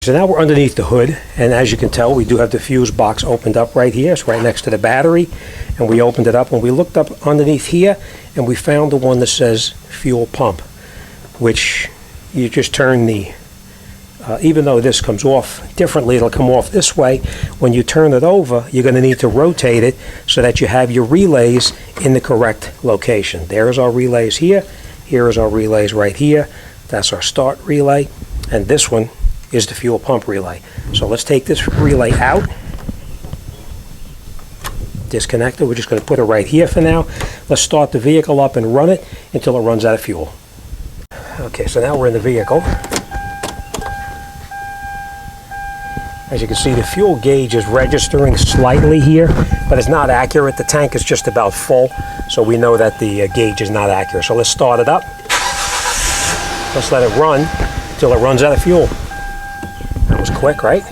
So now we're underneath the hood, and as you can tell, we do have the fuse box opened up right here. It's right next to the battery, and we opened it up and we looked up underneath here and we found the one that says fuel pump, which you just turn the even though this comes off differently, it'll come off this way. When you turn it over, you're going to need to rotate it so that you have your relays in the correct location. There's our relays here. Here is our relays right here. That's our start relay, and this one is the fuel pump relay. So let's take this relay out, disconnect it. We're just going to put it right here for now. Let's start the vehicle up and run it until it runs out of fuel. Okay, so now we're in the vehicle. As you can see, the fuel gauge is registering slightly here, but it's not accurate. The tank is just about full, so we know that the gauge is not accurate. So let's start it up. Let's let it run until it runs out of fuel. That was quick, right?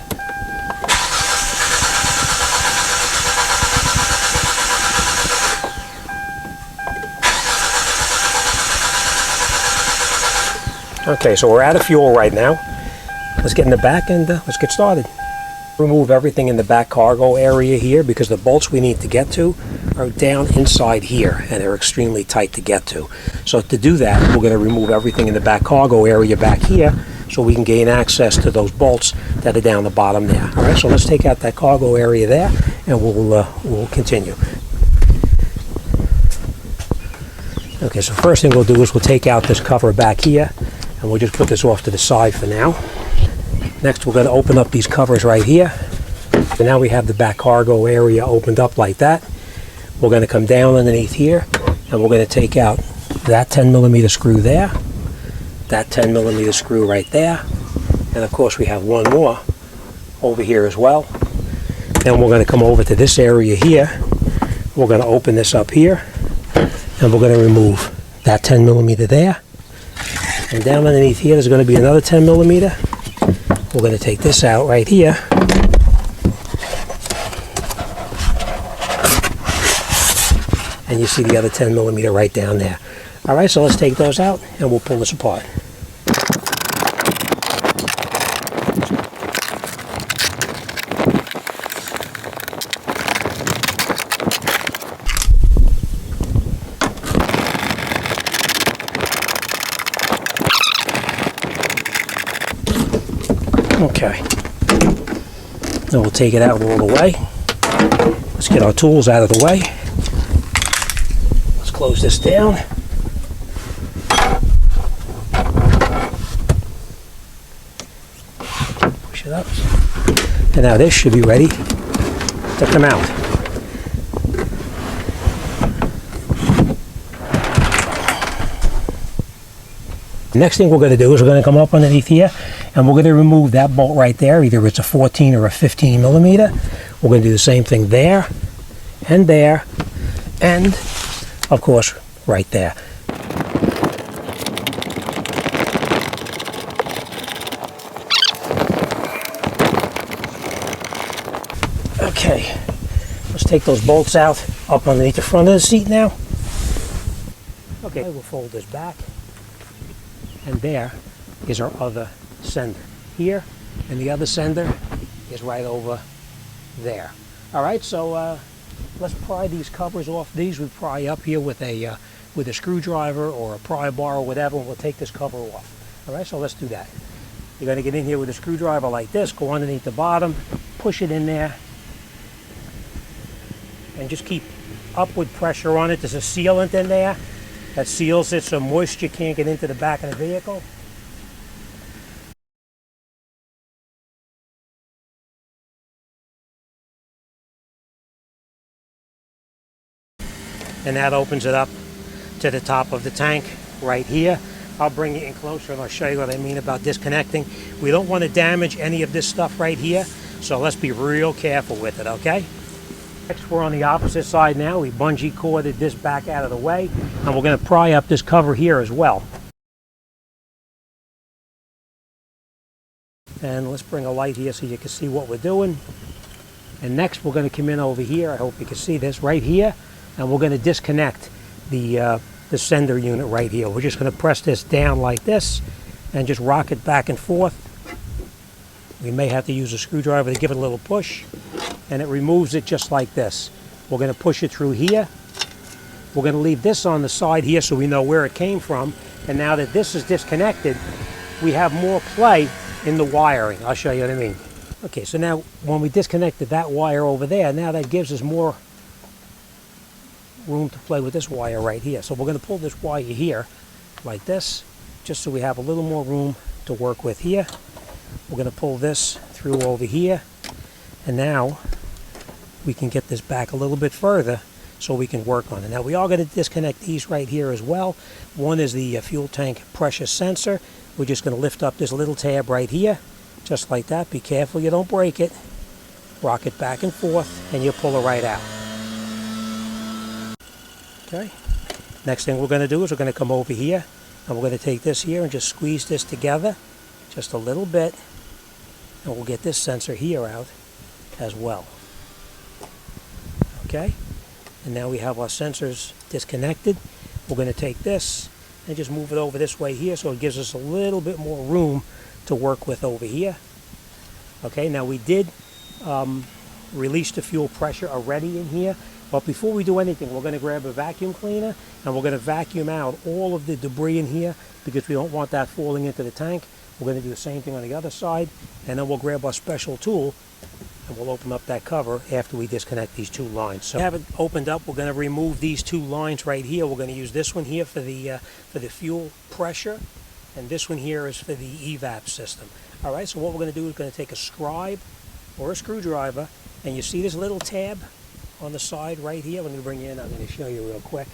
Okay, so we're out of fuel right now. Let's get in the back and let's get started. Remove everything in the back cargo area here because the bolts we need to get to are down inside here and they're extremely tight to get to. So to do that, we're going to remove everything in the back cargo area back here so we can gain access to those bolts that are down the bottom there. All right, so let's take out that cargo area there and we'll continue. Okay, so first thing we'll do is we'll take out this cover back here and we'll just put this off to the side for now. Next, we're going to open up these covers right here. So now we have the back cargo area opened up like that. We're going to come down underneath here and we're going to take out that 10mm screw there, that 10mm screw right there, and of course we have one more over here as well. Then we're going to come over to this area here. We're going to open this up here and we're going to remove that 10mm there. And down underneath here there's going to be another 10mm. We're going to take this out right here. And you see the other 10mm right down there. All right, so let's take those out and we'll pull this apart. Okay, then we'll take it out all the way. Let's get our tools out of the way. Let's close this down. Push it up. And now this should be ready to come out. Next thing we're going to do is we're going to come up underneath here and we're going to remove that bolt right there. Either it's a 14 or a 15mm. We're going to do the same thing there, and of course right there. Okay, let's take those bolts out up underneath the front of the seat now. Okay, we'll fold this back. And there is our other sender here, and the other sender is right over there. All right, so let's pry these covers off. These we pry up here with a screwdriver or a pry bar or whatever, and we'll take this cover off. All right, so let's do that. You're going to get in here with a screwdriver like this, go underneath the bottom, push it in there, and just keep upward pressure on it. There's a sealant in there that seals it so moisture can't get into the back of the vehicle. And that opens it up to the top of the tank right here. I'll bring it in closer and I'll show you what I mean about disconnecting. We don't want to damage any of this stuff right here, so let's be real careful with it, okay? Next, we're on the opposite side now. We bungee corded this back out of the way, and we're going to pry up this cover here as well. And let's bring a light here so you can see what we're doing. And next, we're going to come in over here. I hope you can see this right here, and we're going to disconnect the sender unit right here. We're just going to press this down like this and just rock it back and forth. We may have to use a screwdriver to give it a little push, and it removes it just like this. We're going to push it through here. We're going to leave this on the side here so we know where it came from. And now that this is disconnected, we have more play in the wiring. I'll show you what I mean. Okay, so now when we disconnected that wire over there, now that gives us more room to play with this wire right here. So we're going to pull this wire here like this, just so we have a little more room to work with here. We're going to pull this through over here, and now we can get this back a little bit further so we can work on it. Now we are going to disconnect these right here as well. One is the fuel tank pressure sensor. We're just going to lift up this little tab right here, just like that. Be careful you don't break it. Rock it back and forth, and you'll pull it right out. Okay. Next thing we're going to do is we're going to come over here, and we're going to take this here and just squeeze this together just a little bit, and we'll get this sensor here out as well. Okay. And now we have our sensors disconnected. We're going to take this and just move it over this way here so it gives us a little bit more room to work with over here. Okay, now we did release the fuel pressure already in here, but before we do anything, we're going to grab a vacuum cleaner and we're going to vacuum out all of the debris in here because we don't want that falling into the tank. We're going to do the same thing on the other side, and then we'll grab our special tool and we'll open up that cover after we disconnect these two lines. So have it opened up. We're going to remove these two lines right here. We're going to use this one here for the fuel pressure, and this one here is for the evap system. All right, so what we're going to do is going to take a scribe or a screwdriver, and you see this little tab on the side right here. Let me bring you in. I'm going to show you real quick.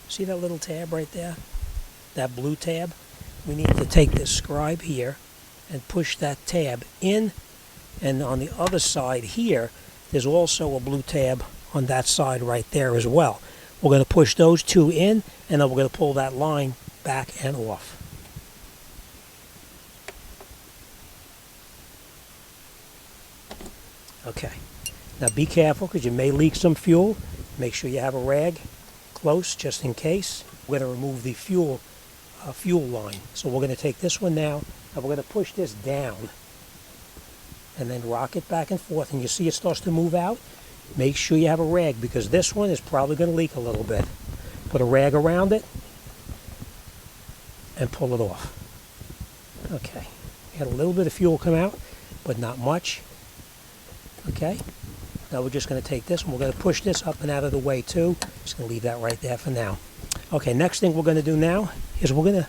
See that little tab right there? That blue tab? We need to take this scribe here and push that tab in, and on the other side here there's also a blue tab on that side right there as well. We're going to push those two in, and then we're going to pull that line back and off. Okay, now be careful because you may leak some fuel. Make sure you have a rag close just in case. We're going to remove the fuel line. So we're going to take this one now, and we're going to push this down and then rock it back and forth, and you see it starts to move out. Make sure you have a rag because this one is probably going to leak a little bit. Put a rag around it and pull it off. Okay, we had a little bit of fuel come out, but not much. Okay, now we're just going to take this and we're going to push this up and out of the way too. Just going to leave that right there for now. Okay, next thing we're going to do now is we're going to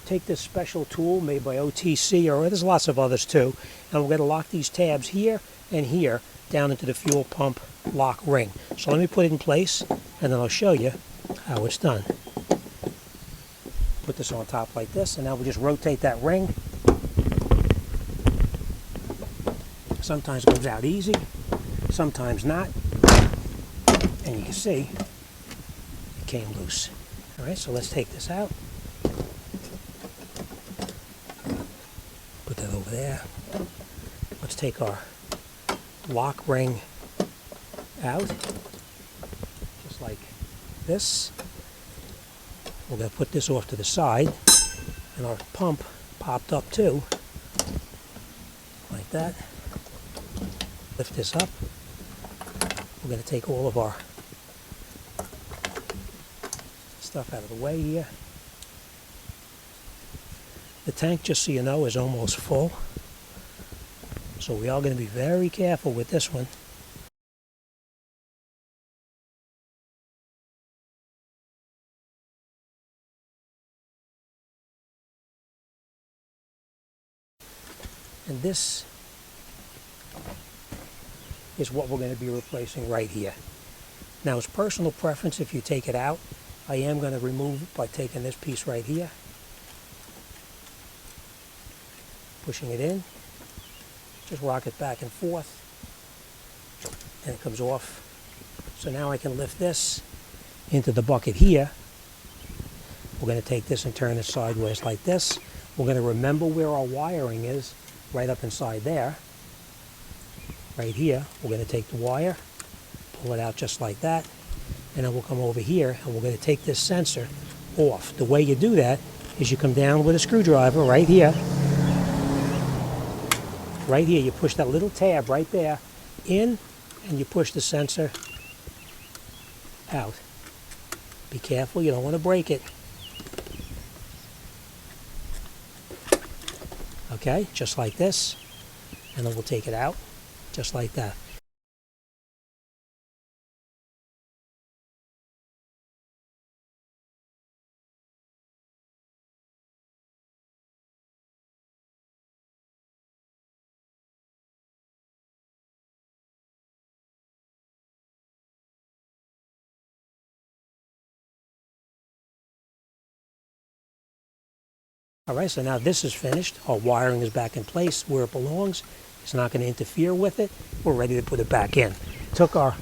take this special tool made by OTC, or there's lots of others too, and we're going to lock these tabs here and here down into the fuel pump lock ring. So let me put it in place, and then I'll show you how it's done. Put this on top like this, and now we just rotate that ring. Sometimes it comes out easy, sometimes not, and you can see it came loose. All right, so let's take this out. Put that over there. Let's take our lock ring out, just like this. We're going to put this off to the side, and our pump popped up too, like that. Lift this up. We're going to take all of our stuff out of the way here. The tank, just so you know, is almost full, so we are going to be very careful with this one. And this is what we're going to be replacing right here. Now, it's personal preference if you take it out. I am going to remove it by taking this piece right here, pushing it in, just rock it back and forth, and it comes off. So now I can lift this into the bucket here. We're going to take this and turn it sideways like this. We're going to remember where our wiring is, right up inside there. Right here, we're going to take the wire, pull it out just like that, and then we'll come over here and we're going to take this sensor off. The way you do that is you come down with a screwdriver right here, right here, you push that little tab right there in, and you push the sensor out. Be careful, you don't want to break it. Okay, just like this, and then we'll take it out, just like that. All right, so now this is finished. Our wiring is back in place where it belongs. It's not going to interfere with it. We're ready to put it back in. Took our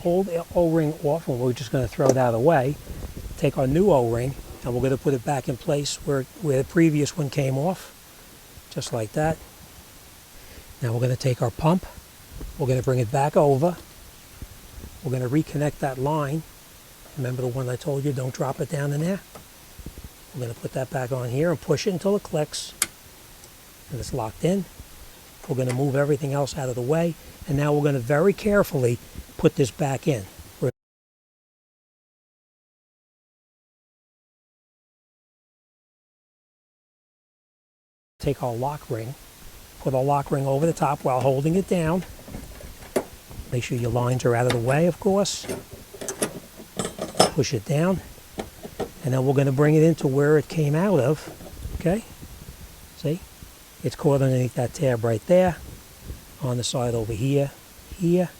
old O-ring off, and we're just going to throw that away. Take our new O-ring, and we're going to put it back in place where the previous one came off, just like that. Now we're going to take our pump. We're going to bring it back over. We're going to reconnect that line. Remember the one I told you, don't drop it down in there? We're going to put that back on here and push it until it clicks. And it's locked in. We're going to move everything else out of the way. And now we're going to very carefully put this back in. Take our lock ring, put our lock ring over the top while holding it down. Make sure your lines are out of the way, of course. Push it down. And then we're going to bring it into where it came out of, okay? See? It's caught underneath that tab right there, on the side over here, here,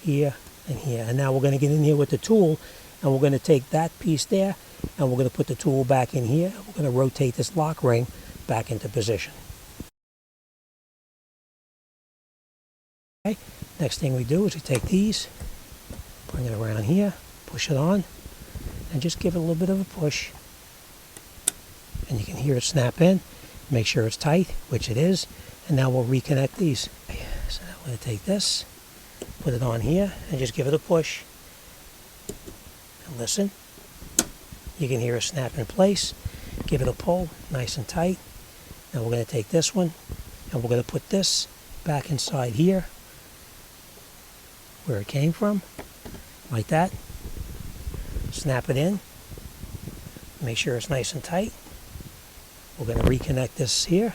here, and here. And now we're going to get in here with the tool, and we're going to take that piece there, and we're going to put the tool back in here. We're going to rotate this lock ring back into position. Okay? Next thing we do is we take these, bring it around here, push it on, and just give it a little bit of a push. And you can hear it snap in. Make sure it's tight, which it is. And now we'll reconnect these. So now we're going to take this, put it on here, and just give it a push. And listen. You can hear it snap in place. Give it a pull, nice and tight. Now we're going to take this one, and we're going to put this back inside here, where it came from, like that. Snap it in. Make sure it's nice and tight. We're going to reconnect this here.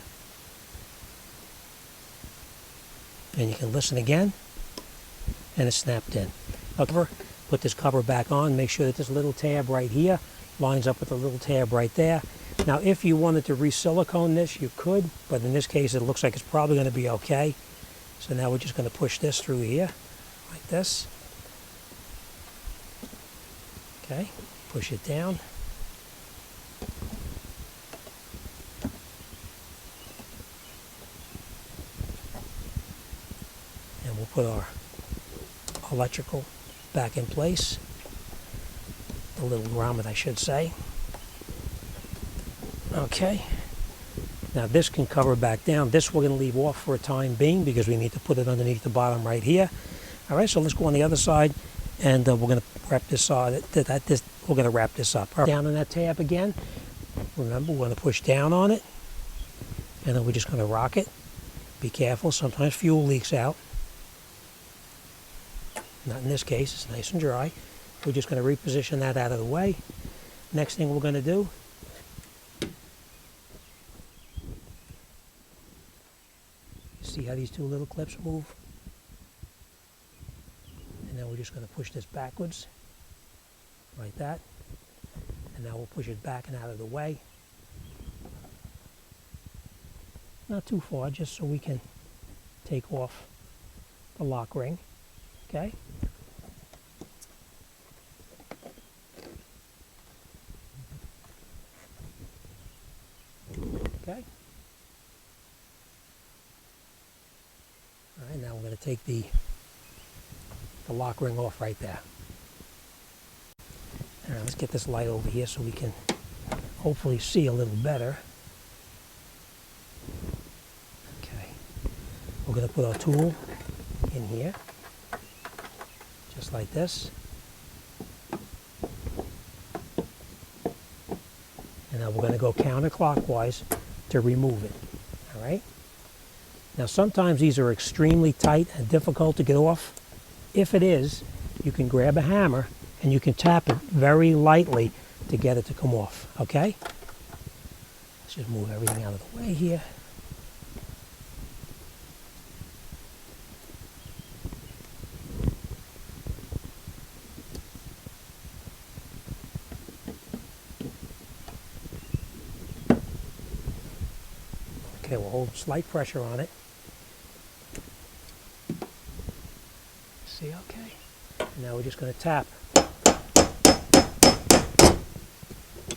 And you can listen again. And it's snapped in. Okay, put this cover back on. Make sure that this little tab right here lines up with the little tab right there. Now, if you wanted to re-silicone this, you could. But in this case, it looks like it's probably going to be okay. So now we're just going to push this through here, like this. Okay, push it down. And we'll put our electrical back in place. The little grommet, I should say. Okay. Now this can cover back down. This we're going to leave off for a time being because we need to put it underneath the bottom right here. All right, so let's go on the other side. And we're going to wrap this we're going to wrap this up. Down on that tab again. Remember, we're going to push down on it. And then we're just going to rock it. Be careful, sometimes fuel leaks out. Not in this case, it's nice and dry. We're just going to reposition that out of the way. Next thing we're going to do, see how these two little clips move? And then we're just going to push this backwards, like that. And now we'll push it back and out of the way. Not too far, just so we can take off the lock ring. Okay? Okay? All right, now we're going to take the lock ring off right there. All right, let's get this light over here so we can hopefully see a little better. Okay. We're going to put our tool in here, just like this. And now we're going to go counterclockwise to remove it. All right? Now sometimes these are extremely tight and difficult to get off. If it is, you can grab a hammer and you can tap it very lightly to get it to come off, okay? Let's just move everything out of the way here. Okay, we'll hold slight pressure on it. See, okay. And now we're just going to tap.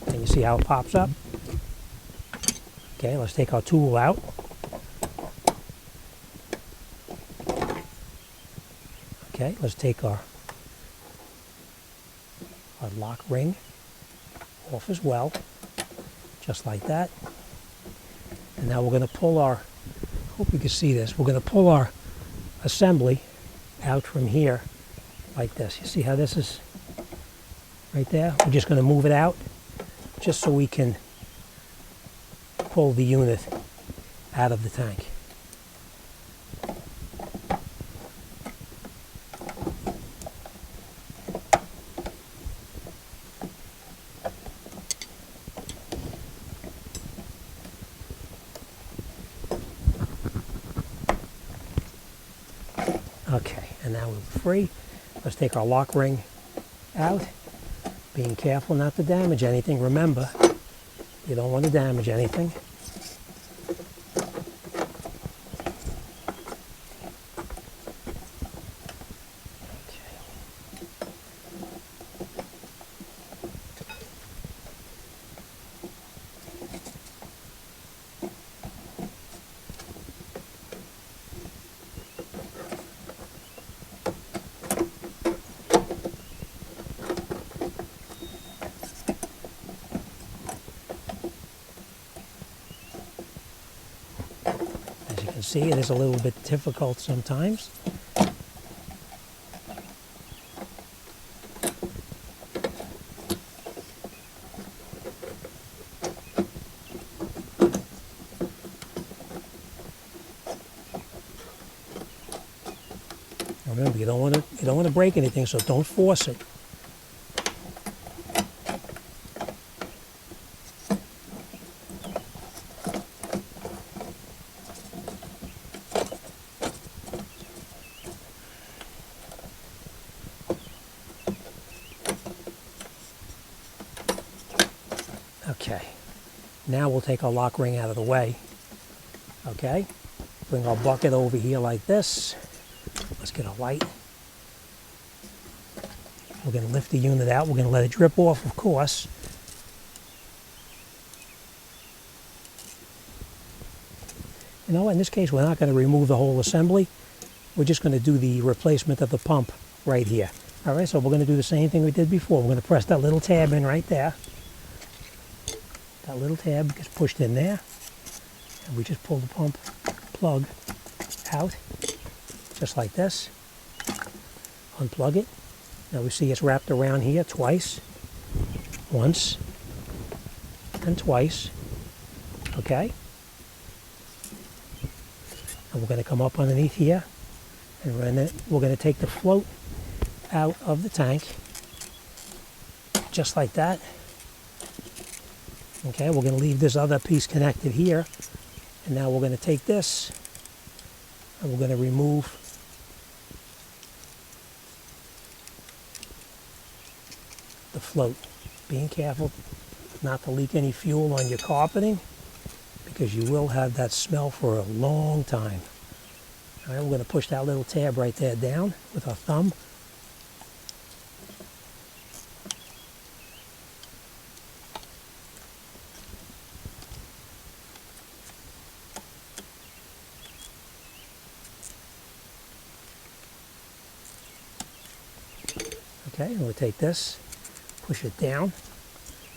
And you see how it pops up? Okay, let's take our tool out. Okay, let's take our lock ring off as well, just like that. And now we're going to pull our, hope you can see this, we're going to pull our assembly out from here like this. You see how this is right there? We're just going to move it out just so we can pull the unit out of the tank. Okay, and now we're free. Let's take our lock ring out, being careful not to damage anything. Remember, you don't want to damage anything. See, it is a little bit difficult sometimes. Remember, you don't want to break anything, so don't force it. Okay, now we'll take our lock ring out of the way. Okay, bring our bucket over here like this. Let's get a light. We're going to lift the unit out. We're going to let it drip off, of course. You know, in this case, we're not going to remove the whole assembly. We're just going to do the replacement of the pump right here. All right, so we're going to do the same thing we did before. We're going to press that little tab in right there. That little tab gets pushed in there, and we just pull the pump plug out, just like this. Unplug it. Now we see it's wrapped around here twice. Once and twice. Okay? And we're going to come up underneath here, and we're going to take the float out of the tank, just like that. Okay, we're going to leave this other piece connected here, and now we're going to take this and we're going to remove the float. Being careful not to leak any fuel on your carpeting, because you will have that smell for a long time. All right, we're going to push that little tab right there down with our thumb. Okay, and we'll take this, push it down,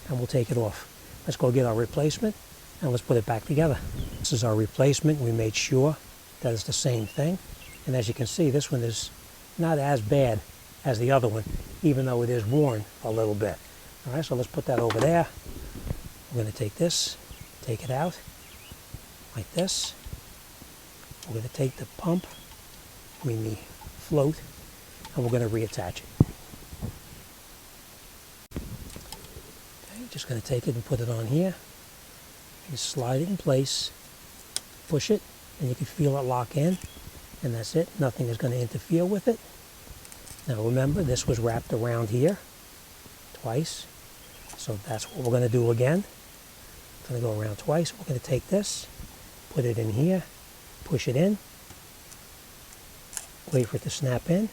and we'll take it off. Let's go get our replacement, and let's put it back together. This is our replacement. We made sure that it's the same thing. And as you can see, this one is not as bad as the other one, even though it is worn a little bit. All right, so let's put that over there. We're going to take this, take it out, like this. we're going to take the the float, and we're going to reattach it. Okay, just going to take it and put it on here. Just slide it in place, push it, and you can feel it lock in, and that's it. Nothing is going to interfere with it. Now remember, this was wrapped around here twice, so that's what we're going to do again. Going to go around twice. We're going to take this, put it in here, push it in, wait for it to snap in,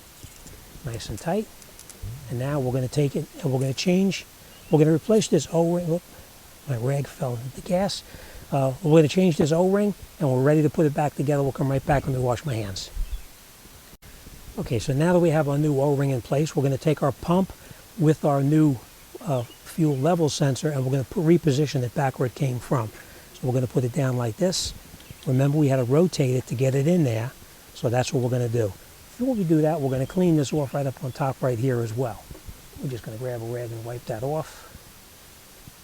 nice and tight. And now we're going to take it and we're going to change, we're going to replace this O-ring. Look, my rag fell into the gas. We're going to change this O-ring and we're ready to put it back together. We'll come right back when we wash my hands. Okay, so now that we have our new O-ring in place, we're going to take our pump with our new fuel level sensor and we're going to reposition it back where it came from. So we're going to put it down like this. Remember, we had to rotate it to get it in there, so that's what we're going to do. Before we do that, we're going to clean this off right up on top right here as well. We're just going to grab a rag and wipe that off.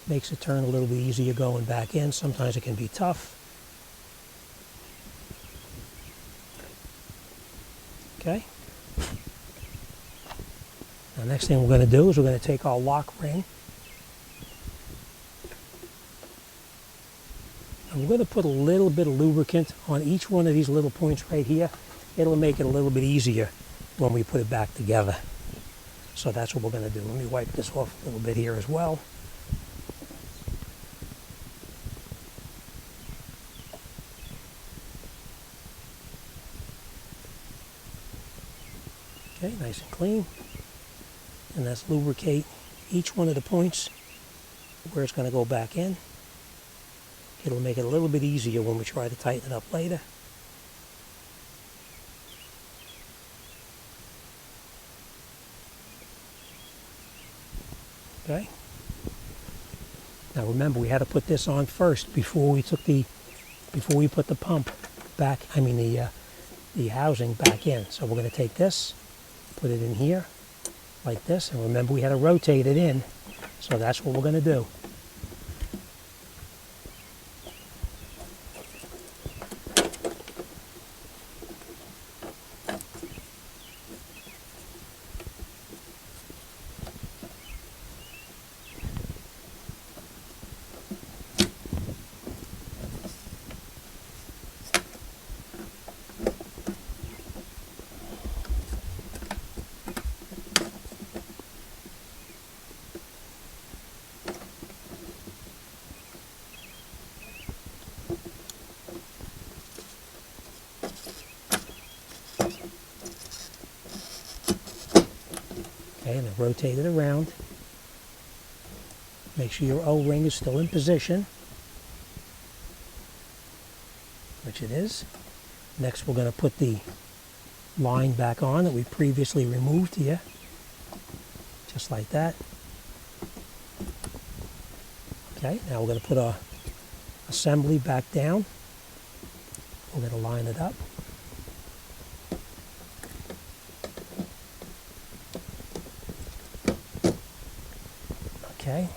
Makes it turn a little bit easier going back in. Sometimes it can be tough. Okay. Now, next thing we're going to do is we're going to take our lock ring and we're going to put a little bit of lubricant on each one of these little points right here. It'll make it a little bit easier when we put it back together. So that's what we're going to do. Let me wipe this off a little bit here as well. Okay, nice and clean. And let's lubricate each one of the points where it's going to go back in. It'll make it a little bit easier when we try to tighten it up later. Okay. Now remember, we had to put this on first before we put the pump back. The housing back in. So we're going to take this, put it in here like this, and remember we had to rotate it in. So that's what we're going to do. Okay, and then rotate it around. Make sure your O-ring is still in position, which it is. Next, we're going to put the line back on that we previously removed here, just like that. Okay, now we're going to put our assembly back down. We're going to line it up. Okay,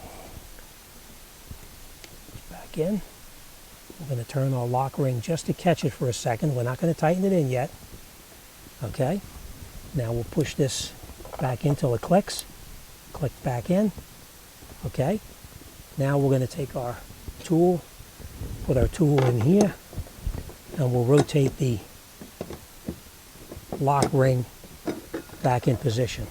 back in. We're going to turn our lock ring just to catch it for a second. We're not going to tighten it in yet. Okay, now we'll push this back in till it clicks. Click back in. Okay, now we're going to take our tool, put our tool in here, and we'll rotate the lock ring back in position.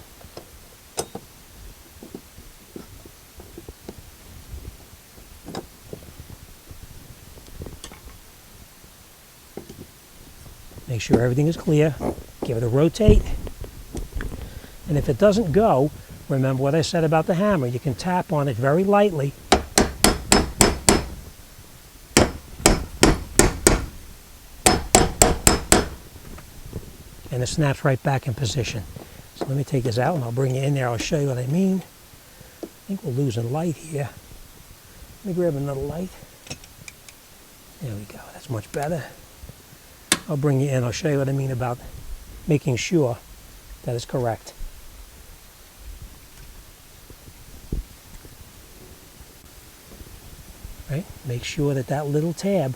Make sure everything is clear. Give it a rotate. And if it doesn't go, remember what I said about the hammer. You can tap on it very lightly. And it snaps right back in position. So let me take this out and I'll bring it in there. I'll show you what I mean. I think we're losing light here. Let me grab another light. There we go. That's much better. I'll bring you in. I'll show you what I mean about making sure that it's correct. Right? Make sure that that little tab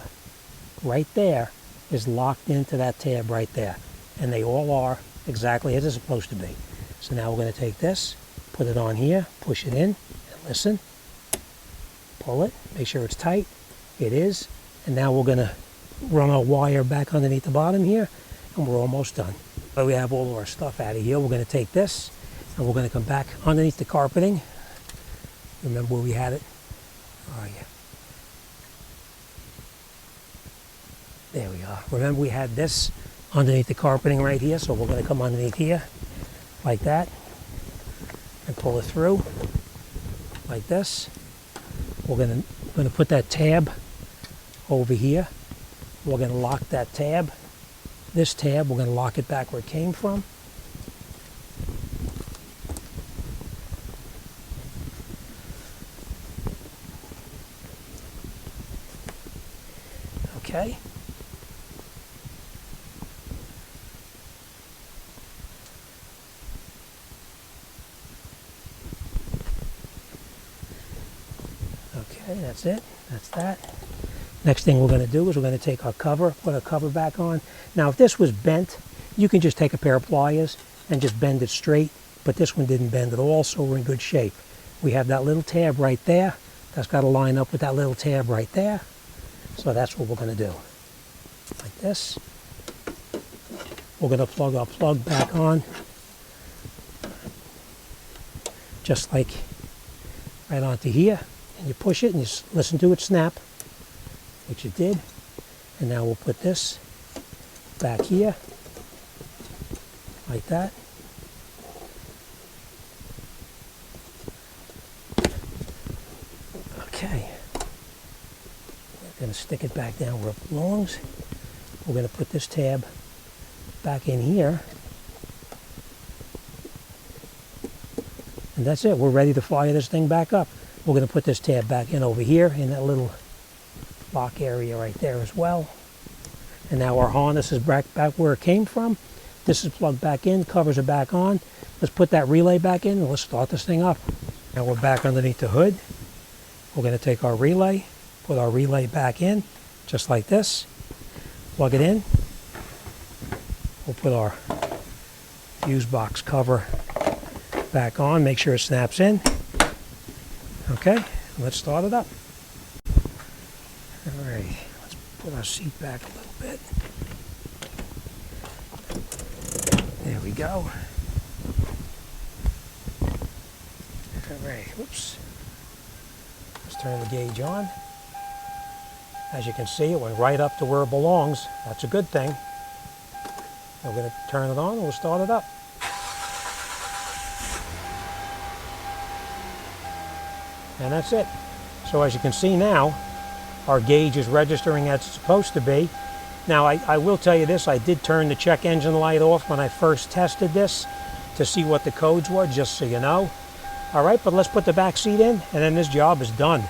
right there is locked into that tab right there. And they all are exactly as it's supposed to be. So now we're going to take this, put it on here, push it in, and listen. Pull it, make sure it's tight. It is. And now we're going to run our wire back underneath the bottom here, and we're almost done. So we have all of our stuff out of here. We're going to take this, and we're going to come back underneath the carpeting. Remember where we had it? Oh, yeah. There we are. Remember we had this underneath the carpeting right here, so we're going to come underneath here like that and pull it through like this. We're going to put that tab over here. We're going to lock that tab. This tab, we're going to lock it back where it came from. Okay. Okay, that's it. That's that. Next thing we're going to do is we're going to take our cover, put our cover back on. Now, if this was bent, you can just take a pair of pliers and just bend it straight, but this one didn't bend at all, so we're in good shape. We have that little tab right there. That's got to line up with that little tab right there. So that's what we're going to do. Like this. We're going to plug our plug back on. Just like right onto here. And you push it and you listen to it snap, which it did. And now we'll put this back here, like that. Okay. We're going to stick it back down where it belongs. We're going to put this tab back in here. And that's it. We're ready to fire this thing back up. We're going to put this tab back in over here in that little lock area right there as well. And now our harness is back where it came from. This is plugged back in, covers are back on. Let's put that relay back in and let's start this thing up. Now we're back underneath the hood. We're going to take our relay, put our relay back in, just like this. Plug it in. We'll put our fuse box cover back on, make sure it snaps in. Okay, let's start it up. All right, let's put our seat back a little bit. There we go. All right, whoops. Let's turn the gauge on. As you can see, it went right up to where it belongs. That's a good thing. We're going to turn it on and we'll start it up. And that's it. So as you can see now, our gauge is registering as it's supposed to be. Now I will tell you this, I did turn the check engine light off when I first tested this to see what the codes were, just so you know. All right, but let's put the back seat in and then this job is done.